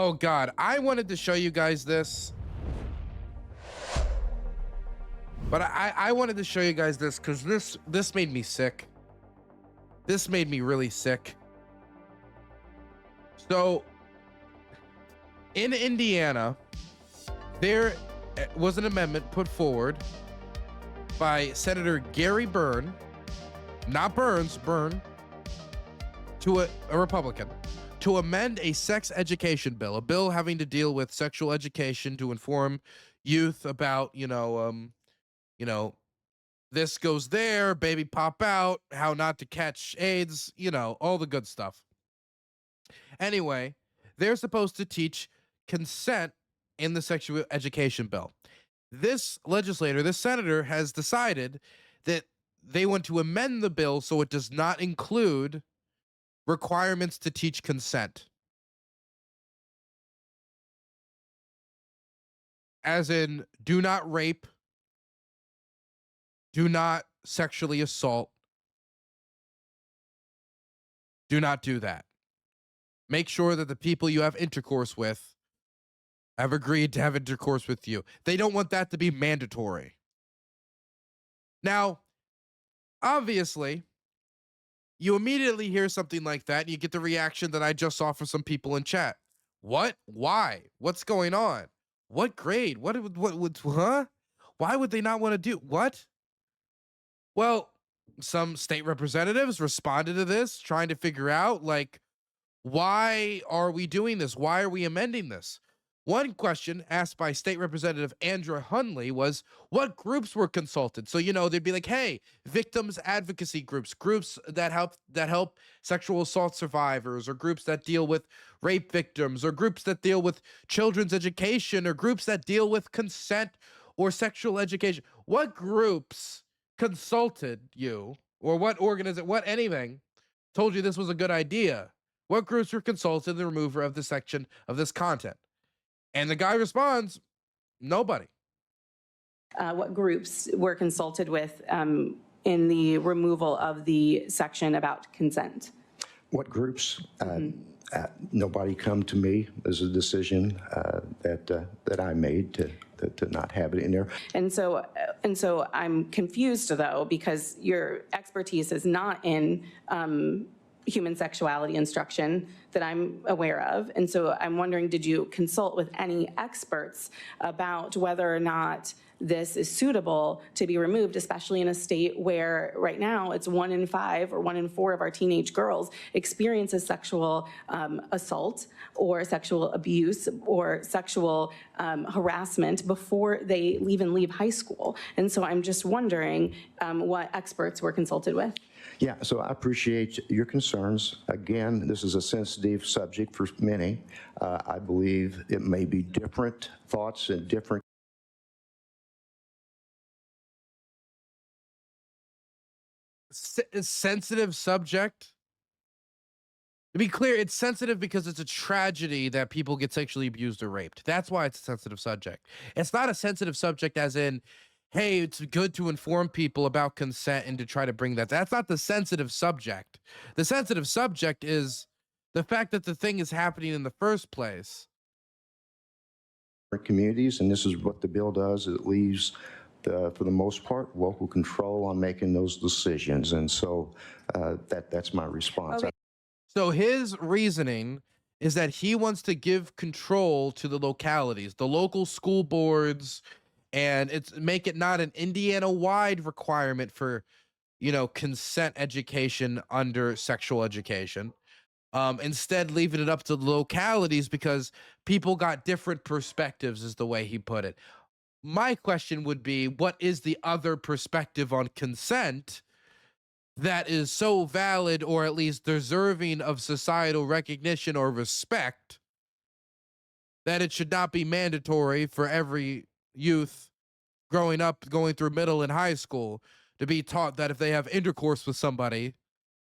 Oh God, I wanted to show you guys this, but I wanted to show you guys this because this made me sick. This made me really sick. So in Indiana, there was an amendment put forward by Senator Gary Byrne, not Burns, Byrne, to a Republican, to amend a sex education bill, a bill having to deal with sexual education to inform youth about, this goes there, baby pop out, how not to catch AIDS, all the good stuff. Anyway, they're supposed to teach consent in the sexual education bill. This legislator, this senator, has decided that they want to amend the bill so it does not include requirements to teach consent. As in, do not rape, do not sexually assault, do not do that. Make sure that the people you have intercourse with have agreed to have intercourse with you. They don't want that to be mandatory. Now, obviously, you immediately hear something like that and you get the reaction that I just saw from some people in chat. What? Why? What's going on? What grade? What, huh? Why would they not want to do what? Well, some state representatives responded to this, trying to figure out, like, why are we doing this? Why are we amending this? One question asked by State Representative Andrew Hunley was, what groups were consulted? So, they'd be like, hey, victims advocacy groups, groups that help sexual assault survivors, or groups that deal with rape victims, or groups that deal with children's education, or groups that deal with consent or sexual education. What groups consulted you, or what anything told you this was a good idea? What groups were consulted in the removal of this section of this content? And the guy responds, nobody. What groups were consulted with in the removal of the section about consent? What groups? Nobody come to me. There's a decision that I made to not have it in there. And so I'm confused, though, because your expertise is not in human sexuality instruction that I'm aware of. And so I'm wondering, did you consult with any experts about whether or not this is suitable to be removed, especially in a state where right now it's 1 in 5 or 1 in 4 of our teenage girls experiences sexual assault or sexual abuse or sexual harassment before they even leave high school. And so I'm just wondering what experts were consulted with. Yeah, so I appreciate your concerns. Again, this is a sensitive subject for many. I believe it may be different thoughts and different. Sensitive subject? To be clear, it's sensitive because it's a tragedy that people get sexually abused or raped. That's why it's a sensitive subject. It's not a sensitive subject as in, hey, it's good to inform people about consent and to try to bring that. That's not the sensitive subject. The sensitive subject is the fact that the thing is happening in the first place. Communities, and this is what the bill does. It leaves, for the most part, local control on making those decisions. And so that's my response. Okay. So his reasoning is that he wants to give control to the localities, the local school boards, and make it not an Indiana-wide requirement for, consent education under sexual education. Instead, leaving it up to the localities because people got different perspectives, is the way he put it. My question would be, what is the other perspective on consent that is so valid, or at least deserving of societal recognition or respect, that it should not be mandatory for every youth growing up, going through middle and high school, to be taught that if they have intercourse with somebody,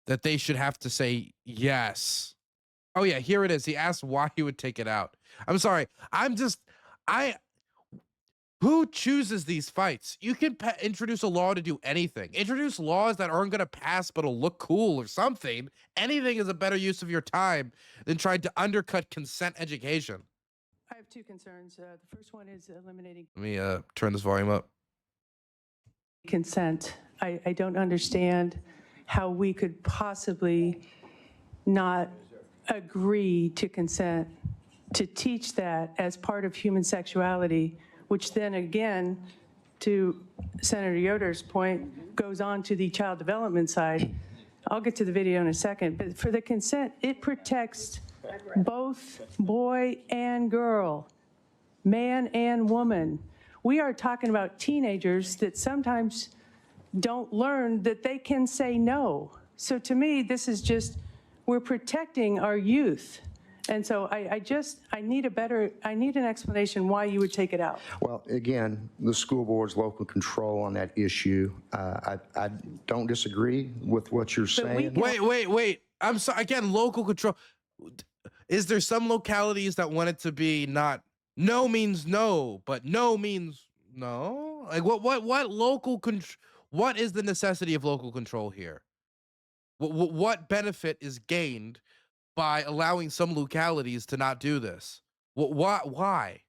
that they should have to say yes. Oh yeah, here it is. He asked why he would take it out. I'm sorry. Who chooses these fights? You can introduce a law to do anything. Introduce laws that aren't going to pass but will look cool or something. Anything is a better use of your time than trying to undercut consent education. I have two concerns. The first one is eliminating Let me turn this volume up. consent. I don't understand how we could possibly not agree to consent, to teach that as part of human sexuality, which then again, to Senator Yoder's point, goes on to the child development side. I'll get to the video in a second, but for the consent, it protects both boy and girl, man and woman. We are talking about teenagers that sometimes don't learn that they can say no. So to me, this is just, we're protecting our youth. And so I need an explanation why you would take it out. Well, again, the school board's local control on that issue. I don't disagree with what you're saying. Wait. I'm sorry. Again, local control. Is there some localities that want it to be not no means no, but no means no? Like what local control? What is the necessity of local control here? What benefit is gained by allowing some localities to not do this? Why?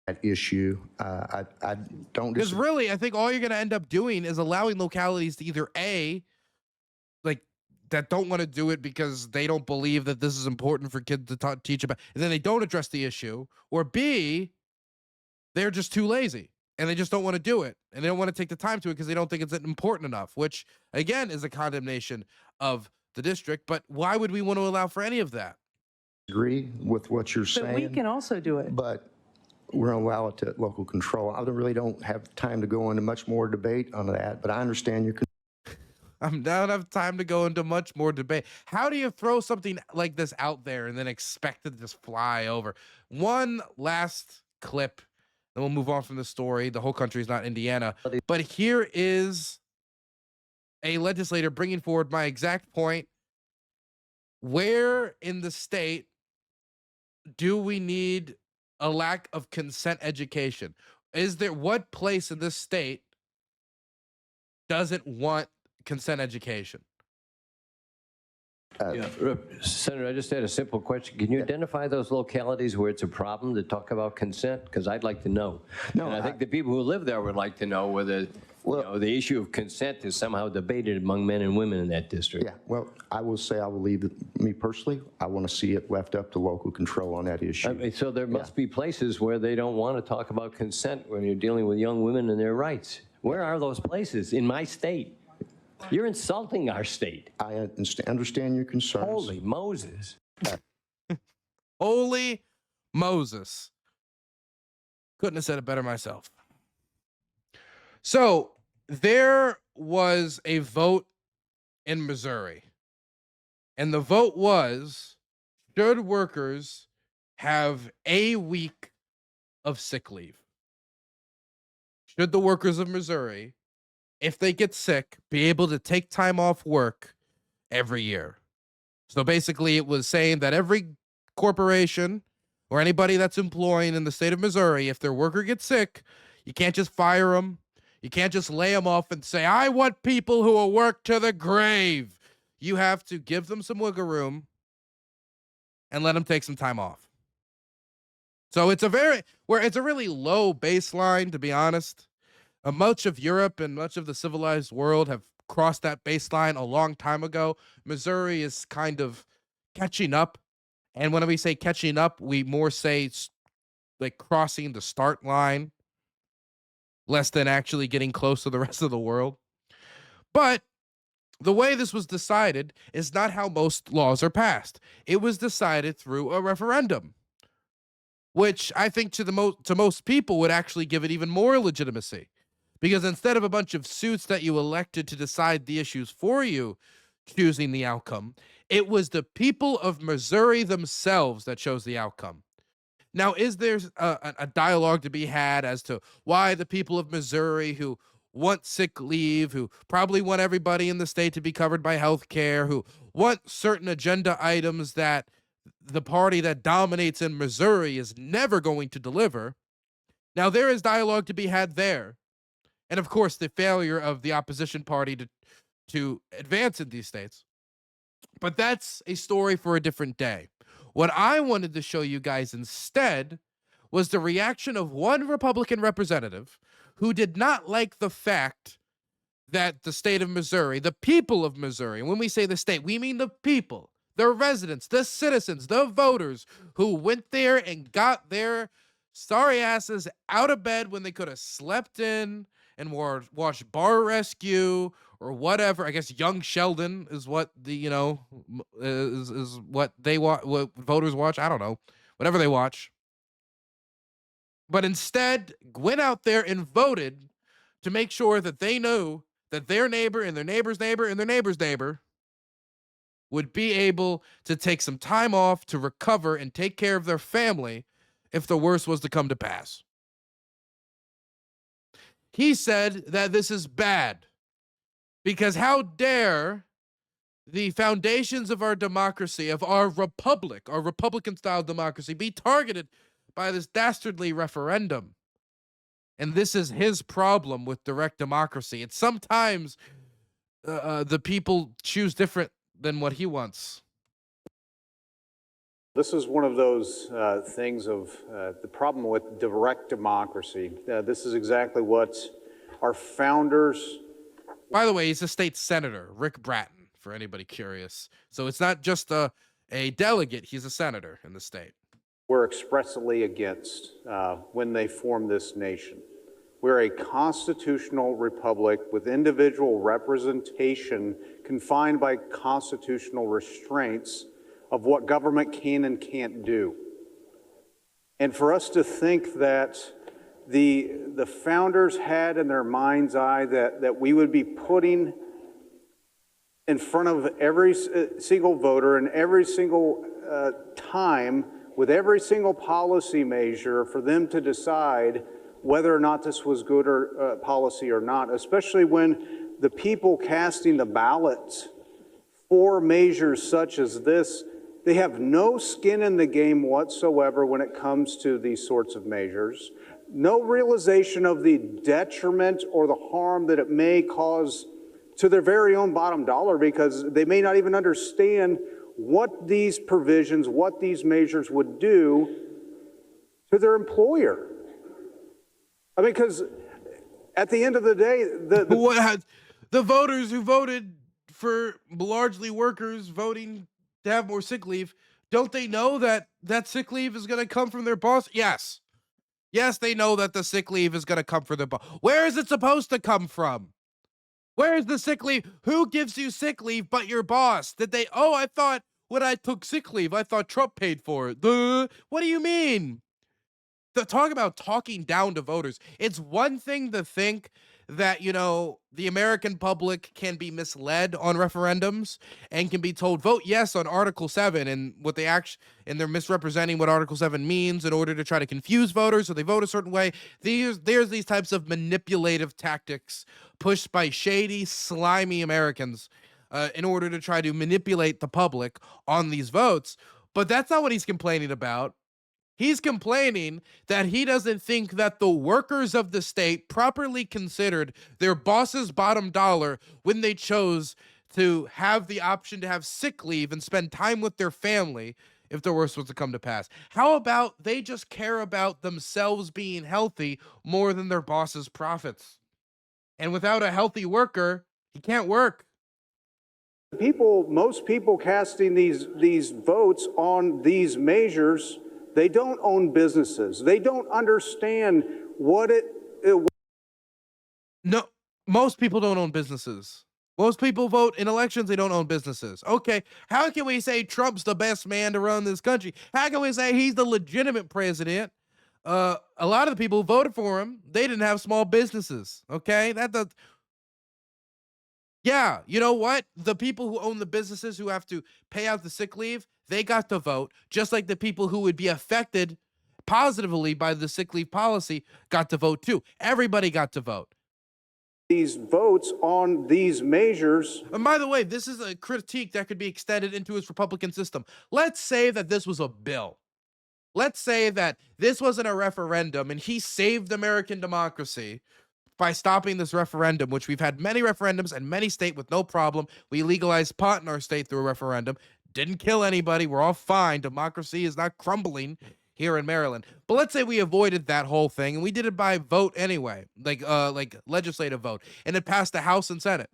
That issue. I don't Because disagree. really, I think all you're going to end up doing is allowing localities to either A, like, that don't want to do it because they don't believe that this is important for kids to teach about, and then they don't address the issue, or B, they're just too lazy and they just don't want to do it, and they don't want to take the time to it because they don't think it's important enough, which again is a condemnation of the district. But why would we want to allow for any of that? Agree with what you're But saying. we can also do it. But we're going to allow it to local control. I really don't have time to go into much more debate on that, but I understand your I don't have time to go into much more debate. How do you throw something like this out there and then expect it to just fly over? One last clip, then we'll move on from the story. The whole country is not Indiana. But here is a legislator bringing forward my exact point. Where in the state do we need a lack of consent education? What place in this state doesn't want consent education? Senator, I just had a simple question. Can you identify those localities where it's a problem to talk about consent? Because I'd like to know. No, and I think the people who live there would like to know whether the issue of consent is somehow debated among men and women in that district. Yeah, well, I will say I will leave it, me personally, I want to see it left up to local control on that issue. I mean, so there must be places where they don't want to talk about consent when you're dealing with young women and their rights. Where are those places in my state? You're insulting our state. I understand your concerns. Holy Moses. Holy Moses. Couldn't have said it better myself. So there was a vote in Missouri, and the vote was, should workers have a week of sick leave? Should the workers of Missouri, if they get sick, be able to take time off work every year? So basically it was saying that every corporation or anybody that's employing in the state of Missouri, if their worker gets sick, you can't just fire them. You can't just lay them off and say, I want people who will work to the grave. You have to give them some wiggle room and let them take some time off. So it's a really low baseline, to be honest. Much of Europe and much of the civilized world have crossed that baseline a long time ago. Missouri is kind of catching up. And when we say catching up, we more say like crossing the start line, less than actually getting close to the rest of the world. But the way this was decided is not how most laws are passed. It was decided through a referendum, which I think to most people would actually give it even more legitimacy. Because instead of a bunch of suits that you elected to decide the issues for you choosing the outcome, it was the people of Missouri themselves that chose the outcome. Now, is there a dialogue to be had as to why the people of Missouri who want sick leave, who probably want everybody in the state to be covered by health care, who want certain agenda items that the party that dominates in Missouri is never going to deliver, Now, there is dialogue to be had there. And of course, the failure of the opposition party to advance in these states. But that's a story for a different day. What I wanted to show you guys instead was the reaction of one Republican representative who did not like the fact that the state of Missouri, the people of Missouri, and when we say the state, we mean the people, the residents, the citizens, the voters who went there and got their sorry asses out of bed when they could have slept in and watched Bar Rescue or whatever. I guess Young Sheldon is what the, is what they watch, what voters watch. I don't know, whatever they watch. But instead went out there and voted to make sure that they knew that their neighbor and their neighbor's neighbor and their neighbor's neighbor would be able to take some time off to recover and take care of their family if the worst was to come to pass. He said that this is bad because how dare the foundations of our democracy, of our republic, our Republican-style democracy, be targeted by this dastardly referendum. And this is his problem with direct democracy. It's sometimes the people choose different than what he wants. This is one of those things of the problem with direct democracy. This is exactly what our founders... By the way, he's a state senator, Rick Bratton, for anybody curious. So it's not just a delegate, he's a senator in the state. Were expressly against when they formed this nation. We're a constitutional republic with individual representation confined by constitutional restraints of what government can and can't do. And for us to think that the founders had in their mind's eye that we would be putting in front of every single voter and every single time with every single policy measure for them to decide whether or not this was good or policy or not, especially when the people casting the ballots for measures such as this, they have no skin in the game whatsoever when it comes to these sorts of measures, no realization of the detriment or the harm that it may cause to their very own bottom dollar, because they may not even understand what these provisions, what these measures would do to their employer. I mean, because at the end of the day, the voters who voted for largely workers voting to have more sick leave, don't they know that that sick leave is going to come from their boss? Yes. Yes, they know that the sick leave is going to come from their boss. Where is it supposed to come from? Where is the sick leave? Who gives you sick leave but your boss? Did they, oh, I thought when I took sick leave, I thought Trump paid for it. What do you mean? Talk about talking down to voters. It's one thing to think that, the American public can be misled on referendums and can be told vote yes on Article 7 and and they're misrepresenting what Article 7 means in order to try to confuse voters so they vote a certain way. There's these types of manipulative tactics pushed by shady, slimy Americans in order to try to manipulate the public on these votes. But that's not what he's complaining about. He's complaining that he doesn't think that the workers of the state properly considered their boss's bottom dollar when they chose to have the option to have sick leave and spend time with their family if the worst was to come to pass. How about they just care about themselves being healthy more than their boss's profits? And without a healthy worker, he can't work. Most people casting these votes on these measures, they don't own businesses. They don't understand what No, most people don't own businesses. Most people vote in elections, they don't own businesses. Okay, how can we say Trump's the best man to run this country? How can we say he's the legitimate president? A lot of the people who voted for him, they didn't have small businesses, okay? Yeah, you know what? The people who own the businesses who have to pay out the sick leave, they got to vote, just like the people who would be affected positively by the sick leave policy got to vote too. Everybody got to vote. these votes on these measures. And by the way, this is a critique that could be extended into his Republican system. Let's say that this was a bill. let's say that this wasn't a referendum and he saved American democracy by stopping this referendum, which we've had many referendums in many states with no problem. We legalized pot in our state through a referendum. Didn't kill anybody. We're all fine. Democracy is not crumbling here in Maryland. But let's say we avoided that whole thing and we did it by vote anyway, like legislative vote, and it passed the House and Senate.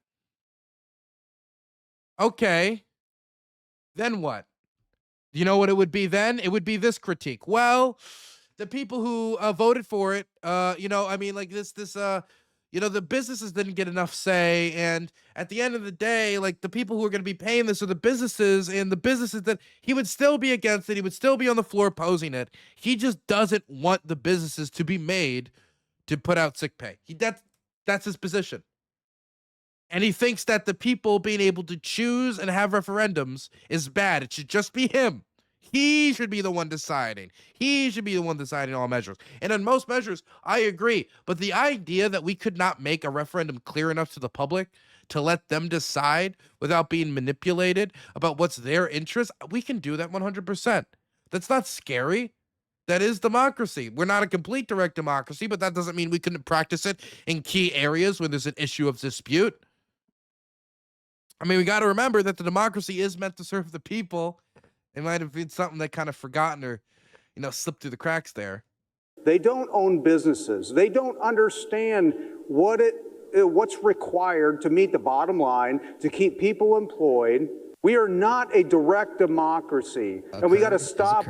Okay, then what? You know what it would be then? It would be this critique. Well, the people who voted for it, you know, I mean, like you know, the businesses didn't get enough say. And at the end of the day, like the people who are going to be paying this are the businesses, and the businesses that he would still be against it. He would still be on the floor opposing it. He just doesn't want the businesses to be made to put out sick pay. That's his position. And he thinks that the people being able to choose and have referendums is bad. It should just be him. He should be the one deciding. He should be the one deciding all measures. And on most measures, I agree. But the idea that we could not make a referendum clear enough to the public to let them decide without being manipulated about what's their interest, we can do that 100%. That's not scary. That is democracy. We're not a complete direct democracy, but that doesn't mean we couldn't practice it in key areas when there's an issue of dispute. I mean, we got to remember that the democracy is meant to serve the people. It might have been something that kind of forgotten or, you know, slipped through the cracks there. They don't own businesses. They don't understand what's required to meet the bottom line, to keep people employed. We are not a direct democracy, and we got to stop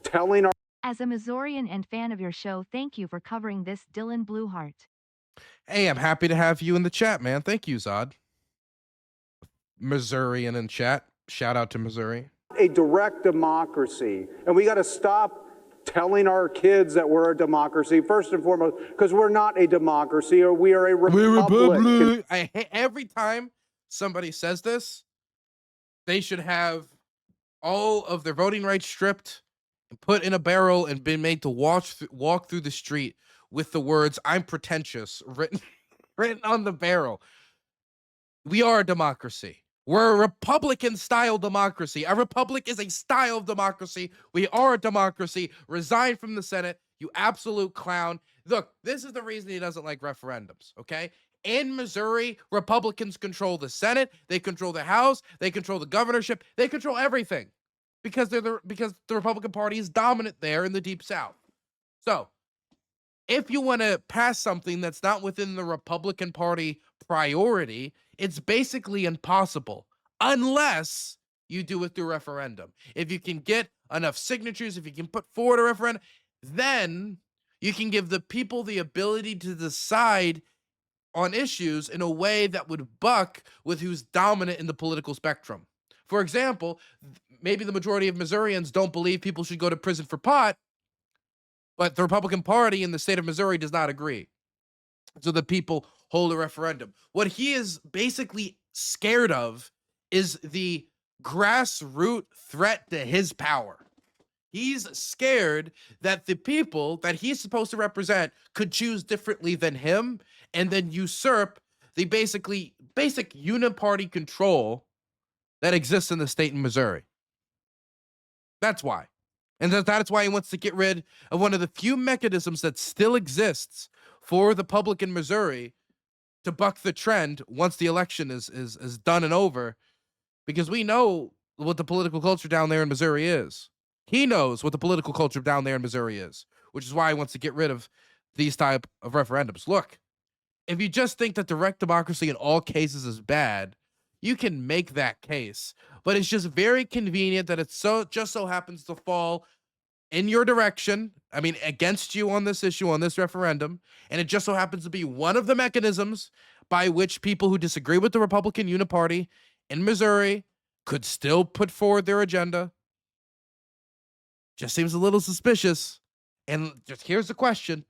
telling our... As a Missourian and fan of your show, thank you for covering this, Dylan Bluehart. Hey, I'm happy to have you in the chat, man. Thank you, Zod. Missourian in chat. Shout out to Missouri. A direct democracy, and we got to stop telling our kids that we're a democracy, first and foremost, because we're not a democracy, or we are a republic. Every time somebody says this, they should have all of their voting rights stripped and put in a barrel and been made to walk through the street with the words "I'm pretentious" written on the barrel. We are a democracy. We're a Republican-style democracy. A republic is a style of democracy. We are a democracy. Resign from the Senate, you absolute clown. Look, this is the reason he doesn't like referendums, okay? In Missouri, Republicans control the Senate, they control the House, they control the governorship, they control everything because because the Republican Party is dominant there in the Deep South. So, if you want to pass something that's not within the Republican Party priority, it's basically impossible unless you do it through referendum. If you can get enough signatures, if you can put forward a referendum, then you can give the people the ability to decide on issues in a way that would buck with who's dominant in the political spectrum. For example, maybe the majority of Missourians don't believe people should go to prison for pot, but the Republican Party in the state of Missouri does not agree. So the people hold a referendum. What he is basically scared of is the grassroots threat to his power. He's scared that the people that he's supposed to represent could choose differently than him and then usurp the basic uniparty control that exists in the state in Missouri. That's why. And that's why he wants to get rid of one of the few mechanisms that still exists for the public in Missouri to buck the trend once the election is done and over, because we know what the political culture down there in Missouri is. He knows what the political culture down there in Missouri is, which is why he wants to get rid of these type of referendums. Look, if you just think that direct democracy in all cases is bad, you can make that case, but it's just very convenient that it just so happens to fall in your direction, I mean, against you on this issue, on this referendum, and it just so happens to be one of the mechanisms by which people who disagree with the Republican Uniparty in Missouri could still put forward their agenda. Just seems a little suspicious. And just here's the question.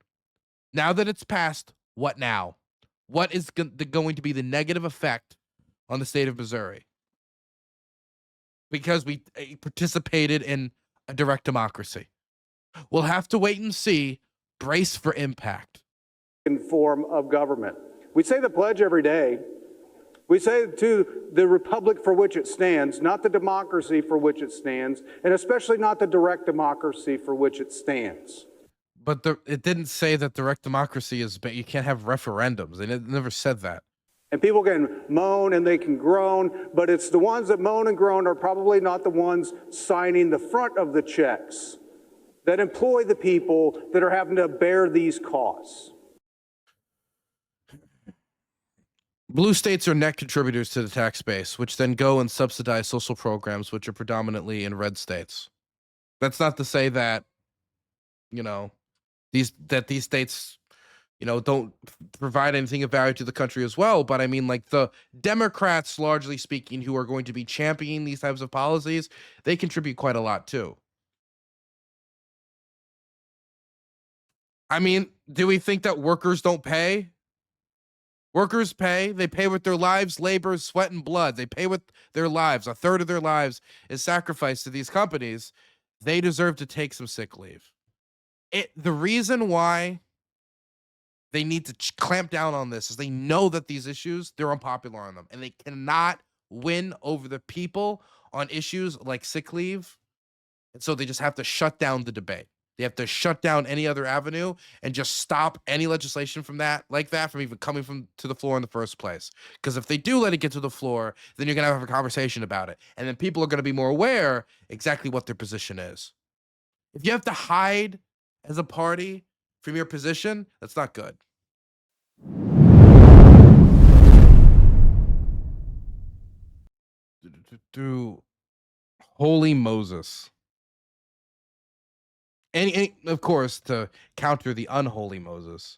Now that it's passed, what now? What is going to be the negative effect on the state of Missouri? Because we participated in a direct democracy. We'll have to wait and see. Brace for impact. Form of government. We say the pledge every day, We say to the republic for which it stands, not the democracy for which it stands, and especially not the direct democracy for which it stands. But it didn't say that direct democracy is, but you can't have referendums. They never said that. And people can moan and they can groan, but it's the ones that moan and groan are probably not the ones signing the front of the checks that employ the people that are having to bear these costs. Blue states are net contributors to the tax base, which then go and subsidize social programs, which are predominantly in red states. That's not to say that, you know, these states, you know, don't provide anything of value to the country as well. But I mean, like, the Democrats, largely speaking, who are going to be championing these types of policies, they contribute quite a lot too. I mean, do we think that workers don't pay? Workers pay. They pay with their lives, labor, sweat, and blood. They pay with their lives. A third of their lives is sacrificed to these companies. They deserve to take some sick leave. The reason why they need to clamp down on this is they know that these issues, they're unpopular on them, and they cannot win over the people on issues like sick leave. And so they just have to shut down the debate. They have to shut down any other avenue and just stop any legislation from that, like that, from even coming to the floor in the first place. Because if they do let it get to the floor, then you're going to have a conversation about it. And then people are going to be more aware exactly what their position is. If you have to hide as a party from your position, that's not good. Holy Moses. And of course, to counter the unholy Moses,